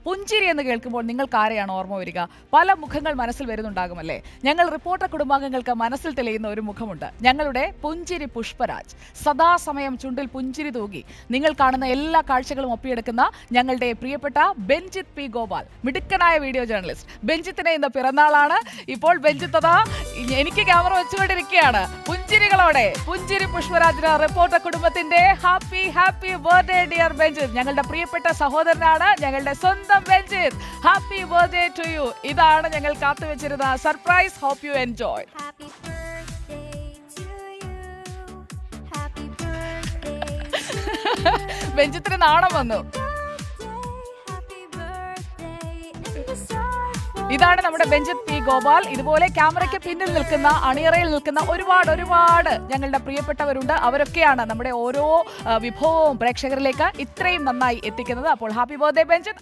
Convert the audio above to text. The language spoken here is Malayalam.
പുഞ്ചിരി എന്ന് കേൾക്കുമ്പോൾ നിങ്ങൾക്ക് ആരെയാണ് ഓർമ്മ വരിക? പല മുഖങ്ങൾ മനസ്സിൽ വരുന്നുണ്ടാകുമല്ലേ? ഞങ്ങൾ റിപ്പോർട്ടർ കുടുംബാംഗങ്ങൾക്ക് മനസ്സിൽ തെളിയുന്ന ഒരു മുഖമുണ്ട്. ഞങ്ങളുടെ പുഞ്ചിരി പുഷ്പരാജ്. സദാസമയം ചുണ്ടിൽ പുഞ്ചിരി തൂകി നിങ്ങൾ കാണുന്ന എല്ലാ കാഴ്ചകളും ഒപ്പിയെടുക്കുന്ന ഞങ്ങളുടെ പ്രിയപ്പെട്ട ബെഞ്ചിത് പി ഗോപാൽ, മിടുക്കനായ വീഡിയോ ജേർണലിസ്റ്റ്. ബെഞ്ചിത്തിന് ഇന്ന് പിറന്നാളാണ്. ഇപ്പോൾ ബെഞ്ചിത്ത് എനിക്ക് ക്യാമറ വെച്ചുകൊണ്ടിരിക്കുകയാണ്. പുഞ്ചിരികളോടെ പുഞ്ചിരി പുഷ്പരാജിന് റിപ്പോർട്ടർ കുടുംബത്തിന്റെ happy happy birthday dear Benjith. ഞങ്ങളുടെ പ്രിയപ്പെട്ട സഹോദരനാണ്, ഞങ്ങളുടെ സ്വന്തം Benjith. Happy birthday to you. ഇതാണ് ഞങ്ങൾ കാത്തുവെച്ചിരുന്ന സർപ്രൈസ്. Hope you enjoy. ബെഞ്ചിത്തിന് നാണം വന്നു. ഇതാണ് നമ്മുടെ ബെഞ്ചിത് പി ഗോപാൽ. ഇതുപോലെ ക്യാമറയ്ക്ക് പിന്നിൽ നിൽക്കുന്ന, അണിയറയിൽ നിൽക്കുന്ന ഒരുപാട് ഞങ്ങളുടെ പ്രിയപ്പെട്ടവരുണ്ട്. അവരൊക്കെയാണ് നമ്മുടെ ഓരോ വിഭവവും പ്രേക്ഷകരിലേക്ക് ഇത്രയും നന്നായി എത്തിക്കുന്നത്. അപ്പോൾ ഹാപ്പി ബർത്ത്ഡേ ബെഞ്ചിത്.